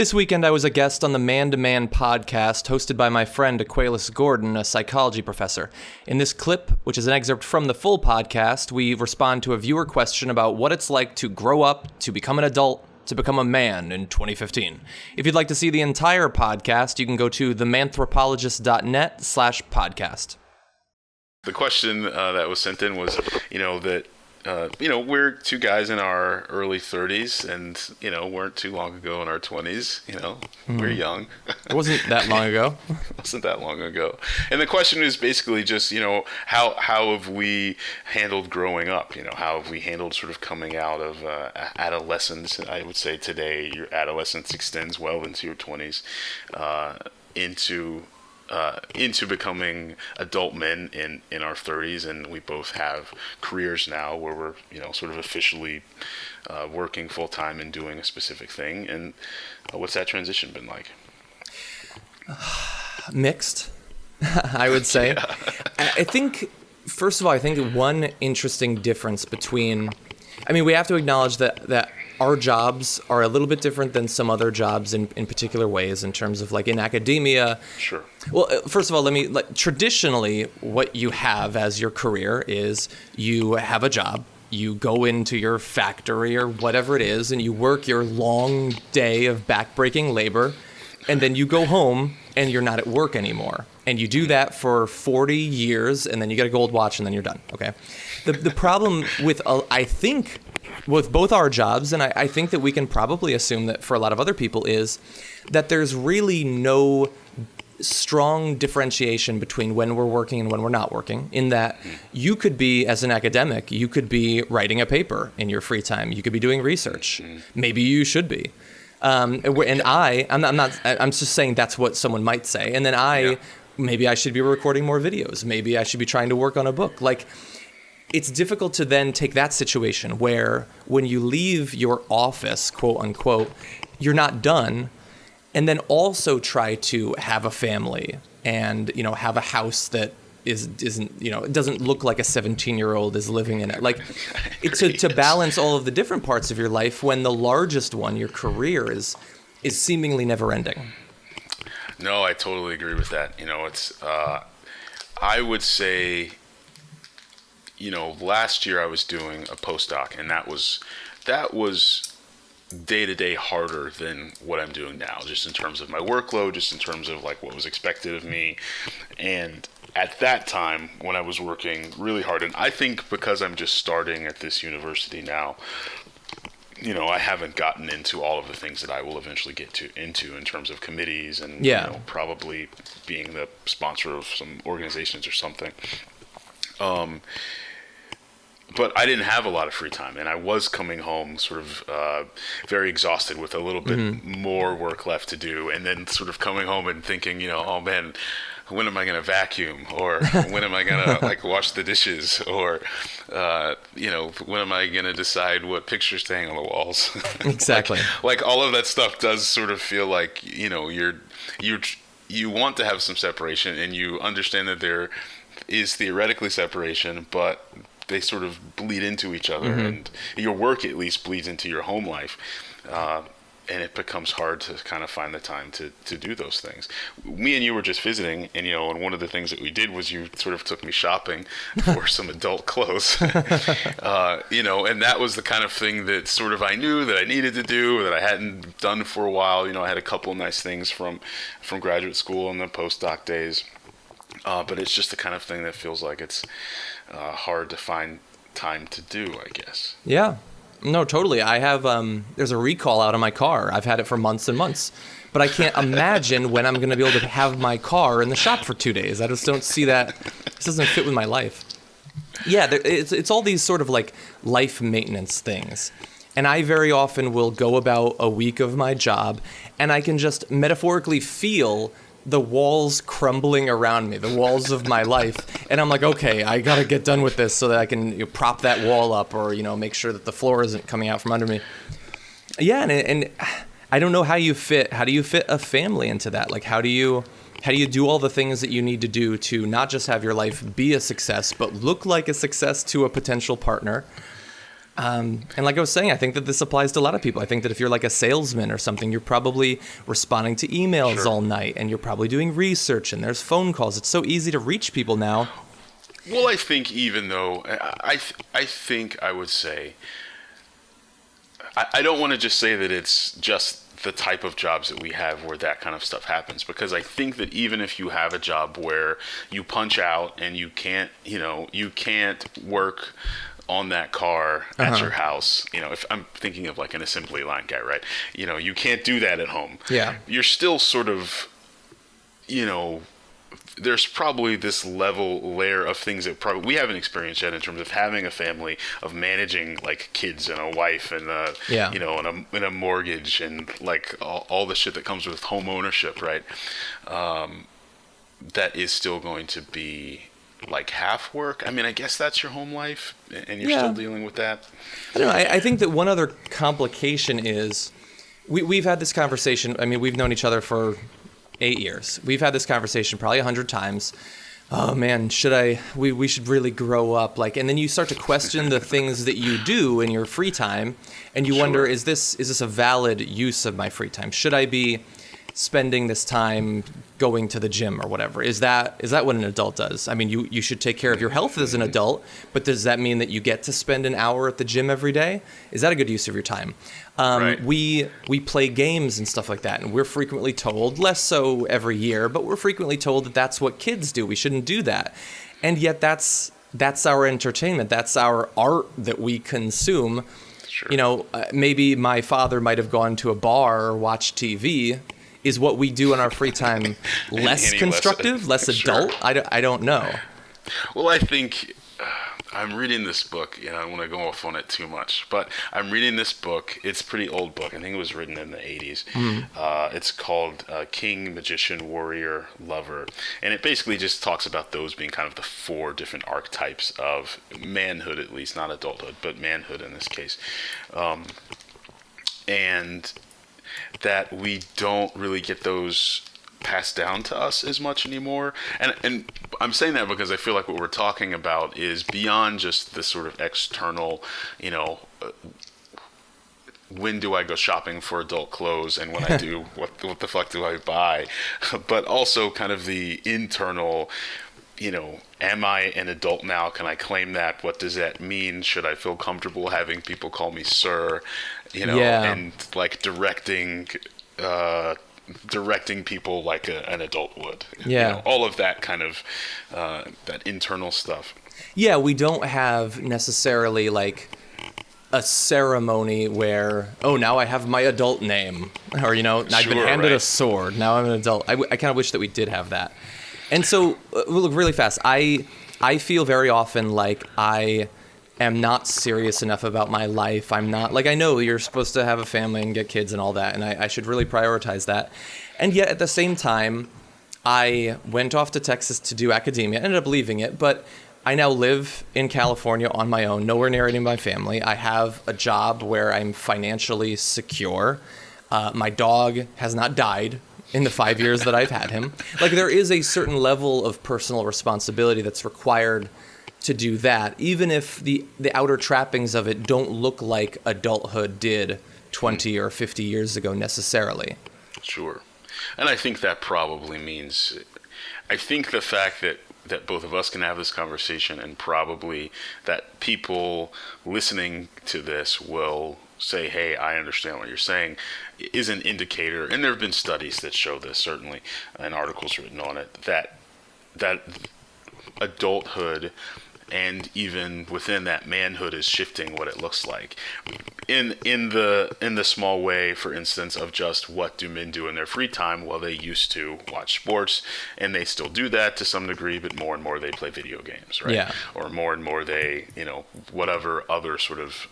This weekend, I was a guest on the Man to Man podcast hosted by my friend Aqualus Gordon, a psychology professor. In this clip, which is an excerpt from the full podcast, we respond to a viewer question about what it's like to grow up, to become an adult, to become a man in 2015. If you'd like to see the entire podcast, you can go to themanthropologist.net/podcast. The question that was sent in was, we're two guys in our early 30s and, weren't too long ago in our 20s, we're young. It wasn't that long ago. It wasn't that long ago. And the question is basically just, how have we handled growing up? How have we handled sort of coming out of adolescence? I would say today your adolescence extends well into your 20s, into becoming adult men in our 30s, and we both have careers now where we're sort of officially working full time and doing a specific thing. And what's that transition been like? Mixed, I would say. Yeah. I think, first of all, one interesting difference between, we have to acknowledge that our jobs are a little bit different than some other jobs in particular ways in terms of in academia. Sure. Well, first of all, traditionally what you have as your career is you have a job, you go into your factory or whatever it is, and you work your long day of backbreaking labor, and then you go home and you're not at work anymore. And you do that for 40 years, and then you get a gold watch, and then you're done, okay? The problem with, with both our jobs, and I think that we can probably assume that for a lot of other people, is that there's really no strong differentiation between when we're working and when we're not working, in that you could be, as an academic, you could be writing a paper in your free time. You could be doing research. Maybe you should be. I'm just saying that's what someone might say. And then maybe I should be recording more videos. Maybe I should be trying to work on a book. It's difficult to then take that situation where when you leave your office, quote unquote, you're not done, and then also try to have a family and, have a house that isn't, it doesn't look like a 17-year-old is living in it. To balance all of the different parts of your life when the largest one, your career, is seemingly never ending. No, I totally agree with that. I would say, last year I was doing a postdoc, and that was day-to-day harder than what I'm doing now, just in terms of my workload, just in terms of what was expected of me. And at that time, when I was working really hard, and I think because I'm just starting at this university now, I haven't gotten into all of the things that I will eventually get into in terms of committees and probably being the sponsor of some organizations or something. But I didn't have a lot of free time, and I was coming home sort of very exhausted with a little bit more work left to do, and then sort of coming home and thinking, oh man, when am I going to vacuum? Or when am I going to wash the dishes? Or, when am I going to decide what pictures to hang on the walls? Exactly. All of that stuff does sort of feel like, you want to have some separation, and you understand that there is theoretically separation, but they sort of bleed into each other, and your work at least bleeds into your home life. And it becomes hard to kind of find the time to do those things. Me and you were just visiting, and and one of the things that we did was you sort of took me shopping for some adult clothes, and that was the kind of thing that sort of I knew that I needed to do, that I hadn't done for a while. I had a couple of nice things from graduate school and the postdoc days, but it's just the kind of thing that feels like it's hard to find time to do, I guess. Yeah. No, totally. I have, there's a recall out on my car. I've had it for months and months, but I can't imagine when I'm going to be able to have my car in the shop for 2 days. I just don't see that. This doesn't fit with my life. Yeah, it's all these sort of life maintenance things. And I very often will go about a week of my job, and I can just metaphorically feel the walls crumbling around me, the walls of my life. And I'm like, okay, I got to get done with this so that I can prop that wall up, or, make sure that the floor isn't coming out from under me. Yeah. And I don't know how do you fit a family into that? How do you do all the things that you need to do to not just have your life be a success, but look like a success to a potential partner? And like I was saying, I think that this applies to a lot of people. I think that if you're like a salesman or something, you're probably responding to emails all night, and you're probably doing research, and there's phone calls. It's so easy to reach people now. Well, I think even though I think I would say I don't want to just say that it's just the type of jobs that we have where that kind of stuff happens, because I think that even if you have a job where you punch out and you can't work on that car at your house, if I'm thinking of like an assembly line guy, right? You can't do that at home. Yeah. You're still sort of, there's probably this layer of things that probably we haven't experienced yet in terms of having a family, of managing like kids and a wife and and a mortgage and like all the shit that comes with home ownership, right? That is still going to be like half work. I mean, I guess that's your home life, and you're still dealing with that. I don't know. I think that one other complication is we've had this conversation. I mean, we've known each other for 8 years. We've had this conversation probably 100 times. Oh man, we should really grow up. Like, and then you start to question the things that you do in your free time, and you wonder, is this a valid use of my free time? Should I be spending this time going to the gym or whatever? Is that what an adult does? I mean, you should take care of your health as an adult, but does that mean that you get to spend an hour at the gym every day? Is that a good use of your time? Right. We play games and stuff like that, and we're frequently told, less so every year, but we're frequently told that that's what kids do. We shouldn't do that. And yet that's our entertainment. That's our art that we consume. Sure. Maybe my father might have gone to a bar or watched TV. Is what we do in our free time less constructive, less adult? Sure. I don't know. Well, I think I'm reading this book. I don't want to go off on it too much, but I'm reading this book. It's a pretty old book. I think it was written in the 80s. It's called King, Magician, Warrior, Lover. And it basically just talks about those being kind of the 4 different archetypes of manhood, at least, not adulthood, but manhood in this case. And that we don't really get those passed down to us as much anymore. And I'm saying that because I feel like what we're talking about is beyond just the sort of external, when do I go shopping for adult clothes, and when I do, what the fuck do I buy? But also kind of the internal, am I an adult now? Can I claim that? What does that mean? Should I feel comfortable having people call me sir? And like directing people like an adult would. All of that kind of that internal stuff. Yeah, we don't have necessarily like a ceremony where, now I have my adult name, or I've been handed a sword. Now I'm an adult. I kind of wish that we did have that. And so, look, really fast. I feel very often like I am not serious enough about my life. I'm not, like, I know you're supposed to have a family and get kids and all that, and I should really prioritize that. And yet, at the same time, I went off to Texas to do academia. I ended up leaving it, but I now live in California on my own, nowhere near any of my family. I have a job where I'm financially secure. My dog has not died in the 5 years that I've had him. Like, there is a certain level of personal responsibility that's required to do that, even if the outer trappings of it don't look like adulthood did 20 or 50 years ago necessarily. Sure. And I think that probably means, I think the fact that both of us can have this conversation, and probably that people listening to this will say, hey, I understand what you're saying, is an indicator, and there have been studies that show this, certainly, and articles written on it, that adulthood and even within that, manhood is shifting what it looks like. In the small way, for instance, of just what do men do in their free time? Well, they used to watch sports, and they still do that to some degree, but more and more they play video games, right? Yeah. Or more and more they, whatever other sort of,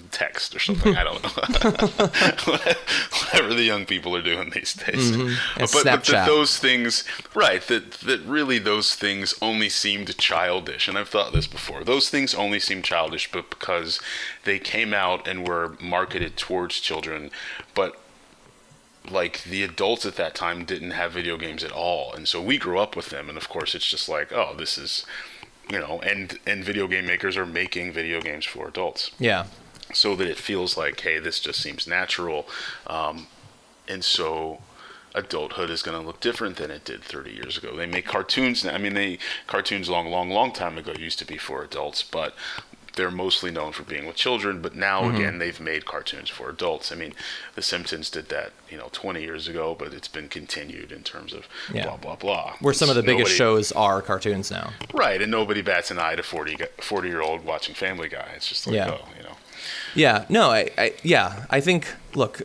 text or something. I don't know. Whatever the young people are doing these days. Mm-hmm. But those things, right, that really those things only seemed childish. And I've thought this before. Those things only seem childish, but because they came out and were marketed towards children. But like the adults at that time didn't have video games at all. And so we grew up with them. And of course it's just like, oh, this is and video game makers are making video games for adults. Yeah. So that it feels like, hey, this just seems natural. And so adulthood is going to look different than it did 30 years ago. They make cartoons now. I mean, cartoons long time ago used to be for adults, but they're mostly known for being with children. But now, again, they've made cartoons for adults. I mean, The Simpsons did that, 20 years ago, but it's been continued in terms of blah, blah, blah. Where some of the biggest shows are cartoons now. Right, and nobody bats an eye to 40-year-old watching Family Guy. It's just like, Yeah, no, I think, look,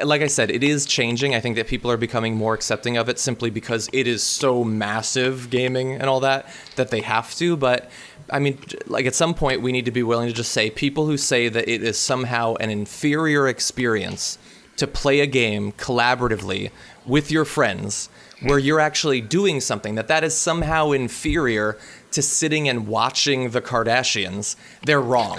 like I said, it is changing. I think that people are becoming more accepting of it simply because it is so massive, gaming and all that they have to. But, I mean, like at some point we need to be willing to just say people who say that it is somehow an inferior experience to play a game collaboratively with your friends where you're actually doing something, that is somehow inferior to sitting and watching the Kardashians, they're wrong.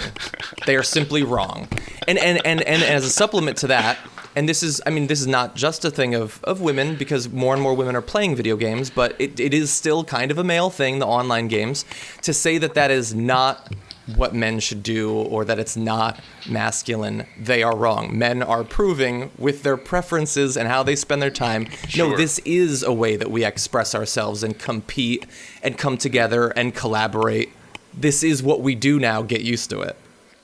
They are simply wrong. And as a supplement to that, and this is not just a thing of women, because more and more women are playing video games, but it is still kind of a male thing, the online games, to say that is not what men should do or that it's not masculine. They are wrong. Men are proving with their preferences and how they spend their time, no, this is a way that we express ourselves and compete and come together and collaborate. This is what we do now. Get used to it.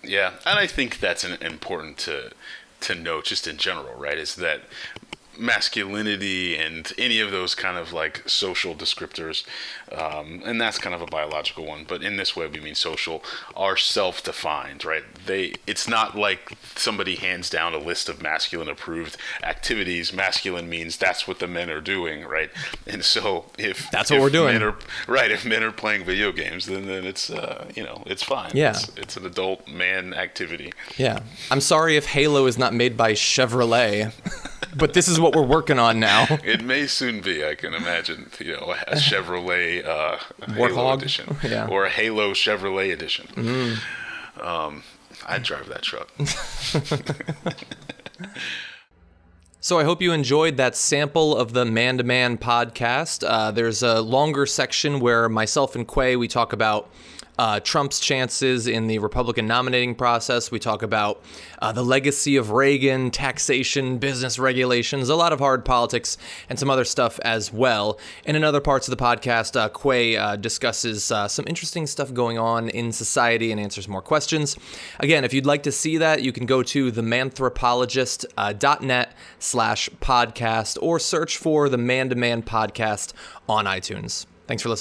Yeah, and I think that's important to note just in general, right, is that masculinity and any of those kind of like social descriptors, and that's kind of a biological one, but in this way we mean social, are self-defined, right? It's not like somebody hands down a list of masculine approved activities. Masculine means that's what the men are doing, right? And so if what we're doing, if men are playing video games, then it's it's fine. Yeah, it's an adult man activity. Yeah, I'm sorry if Halo is not made by Chevrolet. But this is what we're working on now. It may soon be, I can imagine, a Chevrolet Halo Warthog edition, yeah. Or a Halo Chevrolet edition. I'd drive that truck. So I hope you enjoyed that sample of the Man to Man podcast. There's a longer section where myself and Quay, we talk about Trump's chances in the Republican nominating process. We talk about the legacy of Reagan, taxation, business regulations, a lot of hard politics, and some other stuff as well. And in other parts of the podcast, Quay discusses some interesting stuff going on in society and answers more questions. Again, if you'd like to see that, you can go to themanthropologist.net/podcast or search for the Man to Man podcast on iTunes. Thanks for listening.